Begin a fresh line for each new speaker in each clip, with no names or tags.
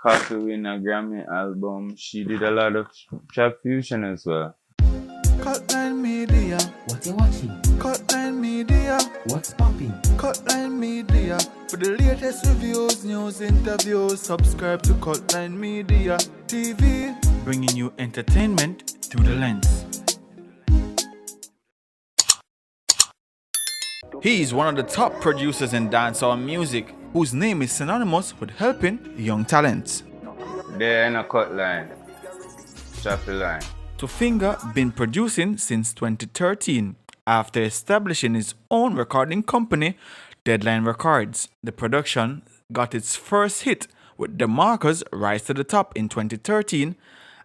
Coffee win a Grammy album. She did a lot of trap fusion as well.
Cutline Media.
What you watching?
Cutline Media.
What's popping?
Cutline Media. For the latest reviews, news, interviews, subscribe to Cutline Media TV. Bringing you entertainment through the lens. He is one of the top producers in dancehall music, whose name is synonymous with helping young talents.
There in a cut line. Choppy line.
TuFinga been producing since 2013 after establishing his own recording company, Deadline Records. The production got its first hit with DeMarco's Rise to the Top in 2013,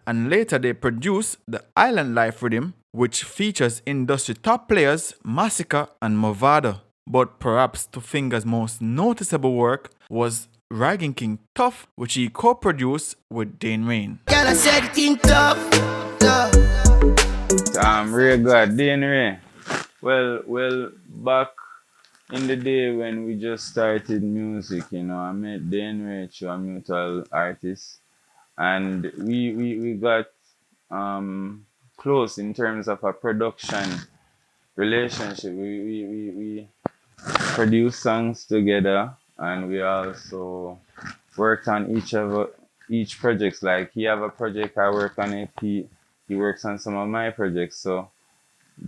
and later they produced the Island Life Rhythm, which features industry top players Massacre and Mavado. But perhaps TuFinga's most noticeable work was Ragging King Tough, which he co-produced with Dane Rain.
Girl, I said King Tough.
Real God, Dane Rain. Well, back in the day when we just started music, I met Dane Rain through a mutual artist, and we got close in terms of a production relationship. We produced songs together, and we also worked on each projects. Like he have a project, I work on it. He works on some of my projects. So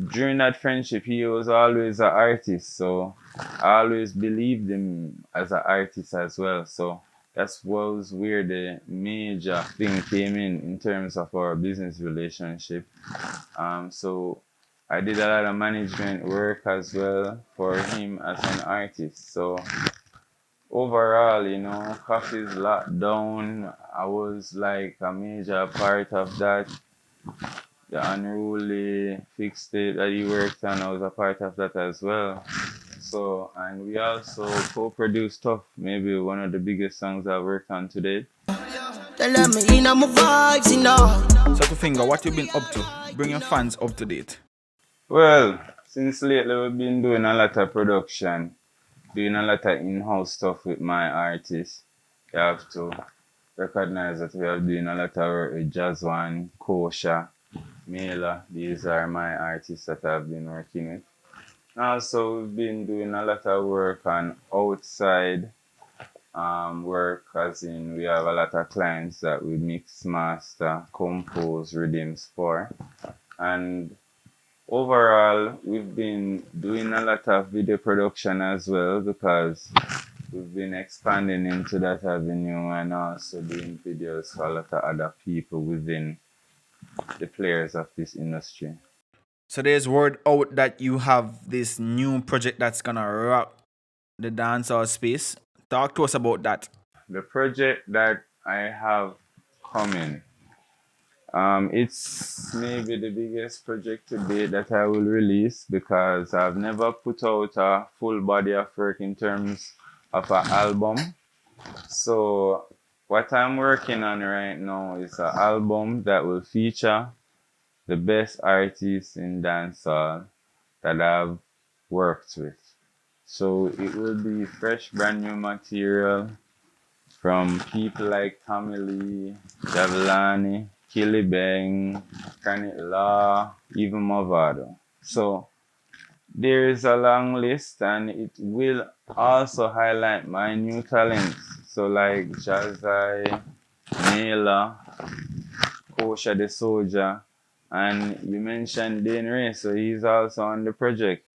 during that friendship, he was always an artist. So I always believed him as an artist as well. So that was where the major thing came in terms of our business relationship. So I did a lot of management work as well for him as an artist. So overall, Coffee's locked down. I was like a major part of that. The Unruly Fixed It that he worked on, I was a part of that as well. So, and we also co-produced Tough, maybe one of the biggest songs I worked on today.
So TuFinga, what you been up to? Bring your fans up to date.
Well, since lately we've been doing a lot of production, doing a lot of in-house stuff with my artists. You have to recognize that we are doing a lot of work with Jazwan, Kosha, Mela. These are my artists that I've been working with. Also, we've been doing a lot of work on outside work, as in we have a lot of clients that we mix, master, compose rhythms for. And overall, we've been doing a lot of video production as well, because we've been expanding into that avenue and also doing videos for a lot of other people within the players of this industry.
So there's word out that you have this new project that's gonna rock the dancehall space. Talk to us about that.
The project that I have coming, it's maybe the biggest project to date that I will release, because I've never put out a full body of work in terms of an album. So what I'm working on right now is an album that will feature the best artists in dancehall that I've worked with. So it will be fresh, brand new material from people like Tommy Lee, Javelani, Killy Bang, Granite Law, even Mavado. So there is a long list, and it will also highlight my new talents. So like Jazai, Naila, Kosha the Soldier, and you mentioned Dane Ray, so he's also on the project.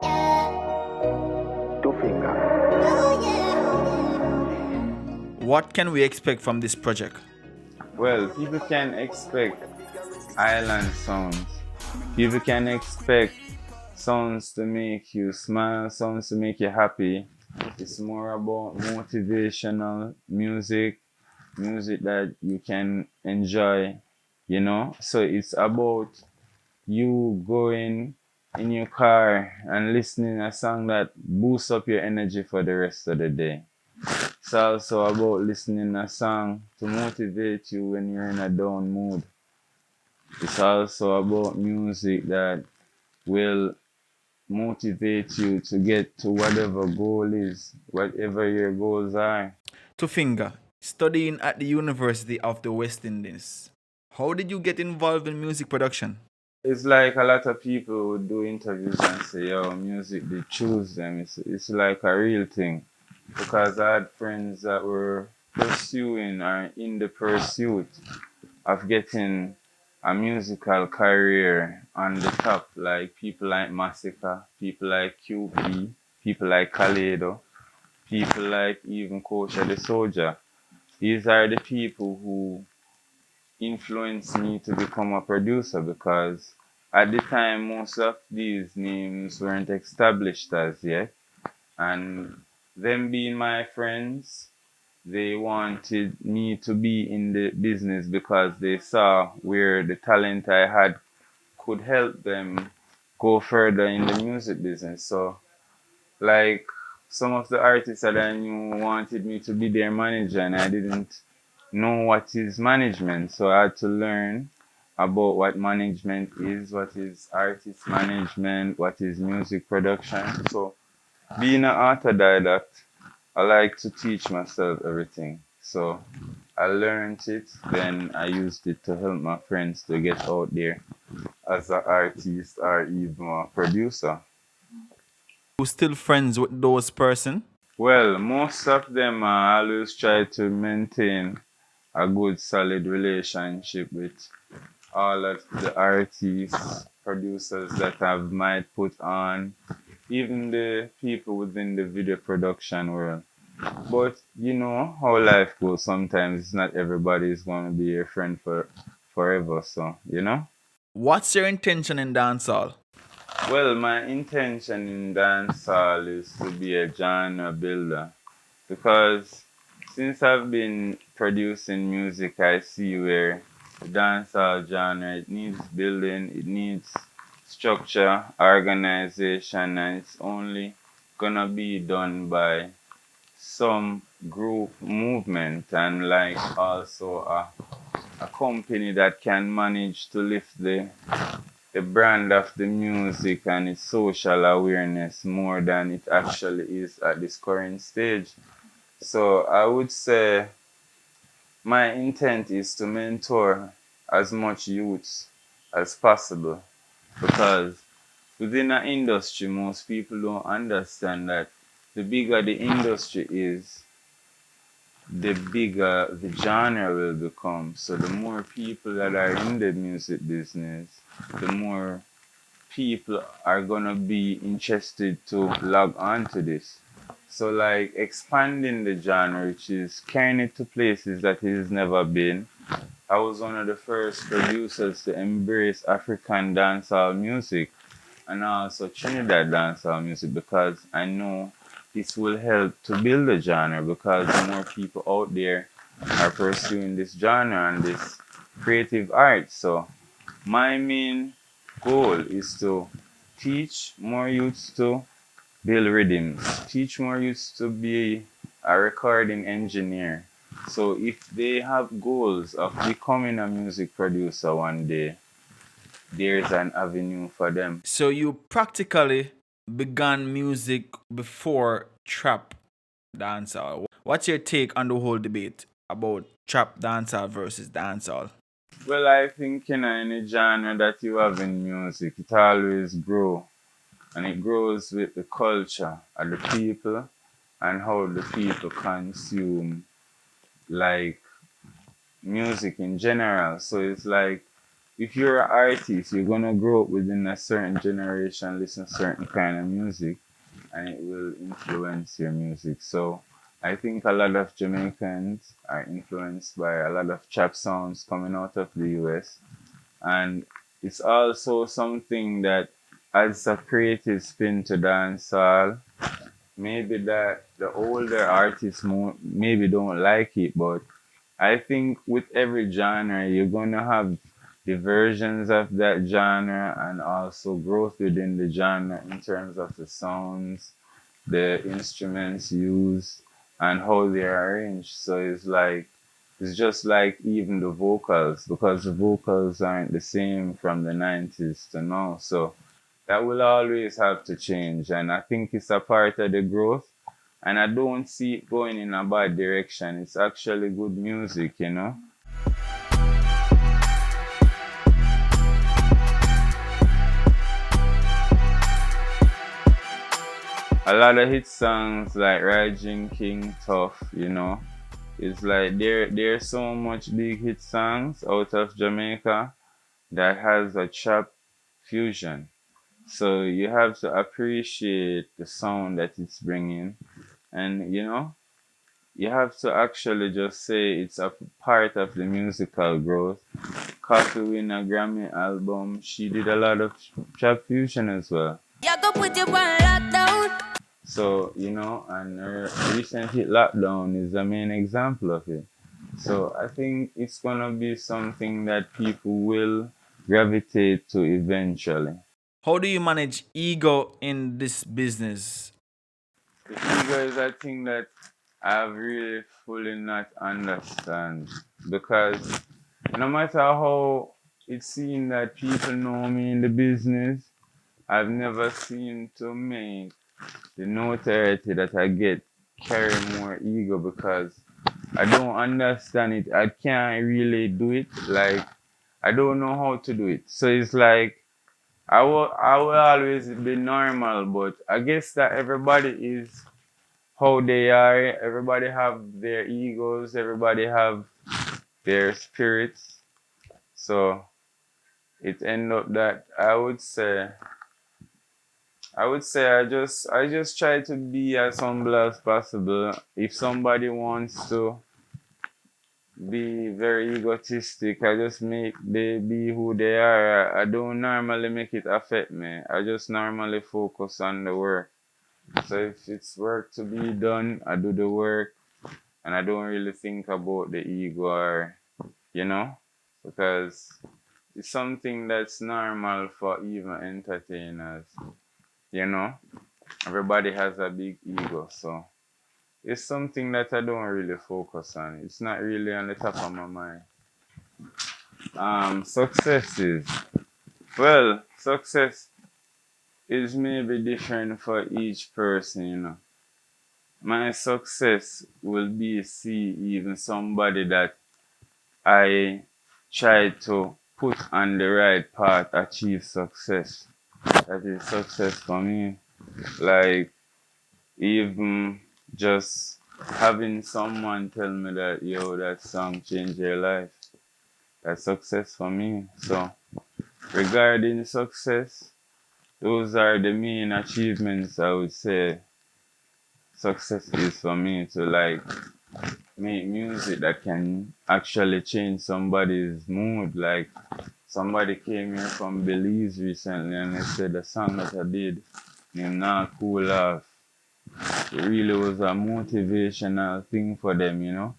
What can we expect from this project?
Well, people can expect island songs. People can expect songs to make you smile, songs to make you happy. It's more about motivational music, music that you can enjoy, So it's about you going in your car and listening a song that boosts up your energy for the rest of the day. It's also about listening a song to motivate you when you're in a down mood. It's also about music that will motivate you to get to whatever goal is, whatever your goals are.
TuFinga, studying at the University of the West Indies. How did you get involved in music production?
It's like a lot of people would do interviews and say, yo, music, they choose them. It's like a real thing. Because I had friends that were pursuing or in the pursuit of getting a musical career on the top, like people like Massacre, people like QP, people like Kaledo, people like even Kosha the Soldier. These are the people who influenced me to become a producer because at the time most of these names weren't established as yet. And them being my friends, they wanted me to be in the business because they saw where the talent I had could help them go further in the music business. So, like, some of the artists that I knew wanted me to be their manager, and I didn't know what is management. So, I had to learn about what management is, what is artist management, what is music production. So, being an autodidact, I like to teach myself everything. So I learned it, then I used it to help my friends to get out there as an artist or even a producer.
You still friends with those person?
Well, most of them always try to maintain a good solid relationship with all of the artists, producers that I've might put on, even the people within the video production world. But you know how life goes. Sometimes it's not everybody is going to be your friend for forever. So you know.
What's your intention in dancehall?
Well, my intention in dancehall is to be a genre builder because since I've been producing music, I see where the dancehall genre it needs building, it needs structure, organization, and it's only gonna be done by some group movement and like also a company that can manage to lift the brand of the music and its social awareness more than it actually is at this current stage. So I would say my intent is to mentor as much youth as possible because within an industry most people don't understand that the bigger the industry is, the bigger the genre will become. So the more people that are in the music business, the more people are gonna be interested to log on to this. So like expanding the genre, which is carrying it to places that it has never been. I was one of the first producers to embrace African dancehall music and also Trinidad dancehall music because I know this will help to build the genre because more people out there are pursuing this genre and this creative art. So my main goal is to teach more youths to build rhythms, teach more youths to be a recording engineer. So if they have goals of becoming a music producer one day, there's an avenue for them.
So you practically began music before trap dancehall. What's your take on the whole debate about trap dancehall versus dancehall?
Well, I think in any genre that you have in music, it always grows. And it grows with the culture of the people and how the people consume like music in general. So it's like if you're an artist, you're gonna grow up within a certain generation, listen to certain kind of music, and it will influence your music. So I think a lot of Jamaicans are influenced by a lot of trap sounds coming out of the US. And it's also something that adds a creative spin to dancehall. Maybe that the older artists maybe don't like it, but I think with every genre, you're gonna have the versions of that genre and also growth within the genre in terms of the sounds, the instruments used, and how they are arranged. So it's just like even the vocals because the vocals aren't the same from the 90s to now. So that will always have to change, and I think it's a part of the growth. and I don't see it going in a bad direction. It's actually good music, you know. A lot of hit songs like Rising King, Tough, you know. It's like there's so much big hit songs out of Jamaica that has a trap fusion. So you have to appreciate the sound that it's bringing, and you know, you have to actually just say it's a part of the musical growth. Coffee win a Grammy album. She did a lot of trap fusion as well.
You go put you on lockdown.
So, you know, and her recent hit Lockdown is the main example of it. So I think it's gonna be something that people will gravitate to eventually.
How do you manage ego in this business?
The ego is a thing that I've really fully not understand because no matter how it seems that people know me in the business, I've never seen to make the notoriety that I get carry more ego because I don't understand it. I can't really do it. Like I don't know how to do it. So it's like I will always be normal, but I guess that everybody is how they are. Everybody have their egos. Everybody have their spirits. So it end up that I would say I just try to be as humble as possible. If somebody wants to be very egotistic, I just make they be who they are. I don't normally make it affect me. I just normally focus on the work. So if it's work to be done, I do the work and I don't really think about the ego or you know, because it's something that's normal for even entertainers, you know. Everybody has a big ego, so it's something that I don't really focus on. It's not really on the top of my mind. Successes. Well, success is maybe different for each person, you know. My success will be see even somebody that I try to put on the right path achieve success. That is success for me. Like even just having someone tell me that yo that song changed your life. That's success for me. So regarding success, those are the main achievements I would say success is for me to like make music that can actually change somebody's mood. Like somebody came here from Belize recently and they said the song that I did named Not Cool Off. It really was a motivational thing for them, you know.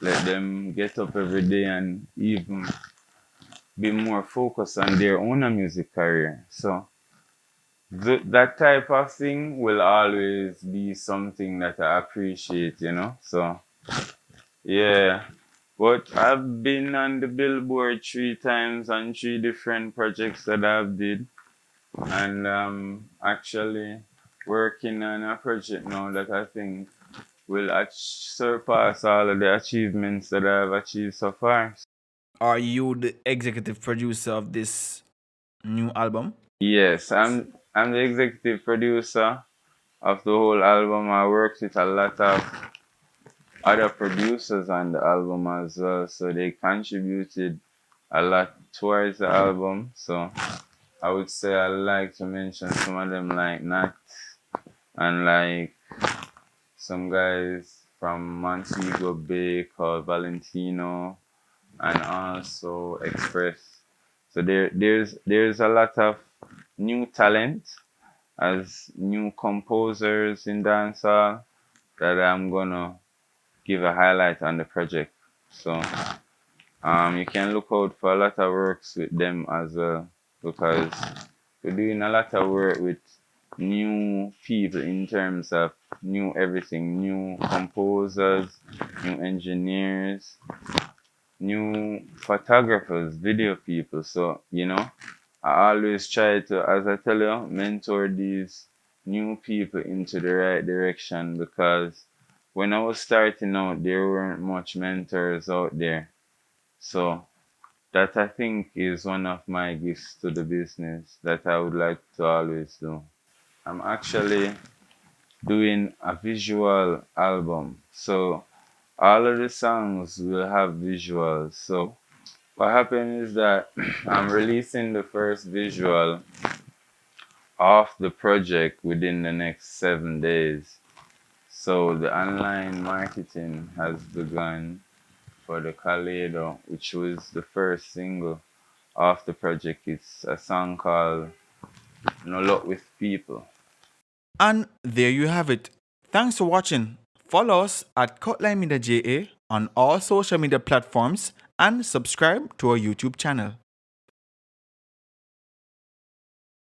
Let them get up every day and even be more focused on their own music career. So that type of thing will always be something that I appreciate, you know. So yeah, but I've been on the billboard 3 times on 3 different projects that I've did, and actually working on a project now that I think will surpass all of the achievements that I've achieved so far.
Are you the executive producer of this new album?
Yes, I'm the executive producer of the whole album. I worked with a lot of other producers on the album as well, so they contributed a lot towards the album. So I would say I like to mention some of them like Nat and like some guys from Montego Bay called Valentino and also Express. So there's a lot of new talent as new composers in dancehall that I'm gonna give a highlight on the project. So you can look out for a lot of works with them as well because we're doing a lot of work with new people in terms of new everything, new composers, new engineers, new photographers, video people. So, you know, I always try to, as I tell you, mentor these new people into the right direction because when I was starting out, there weren't much mentors out there. So that I think is one of my gifts to the business that I would like to always do. I'm actually doing a visual album. So all of the songs will have visuals. So what happened is that I'm releasing the first visual of the project within the next 7 days. So the online marketing has begun for the Kaleido, which was the first single of the project. It's a song called No Luck with People.
And there you have it. Thanks for watching. Follow us at Cutline Media JA on all social media platforms and subscribe to our YouTube channel.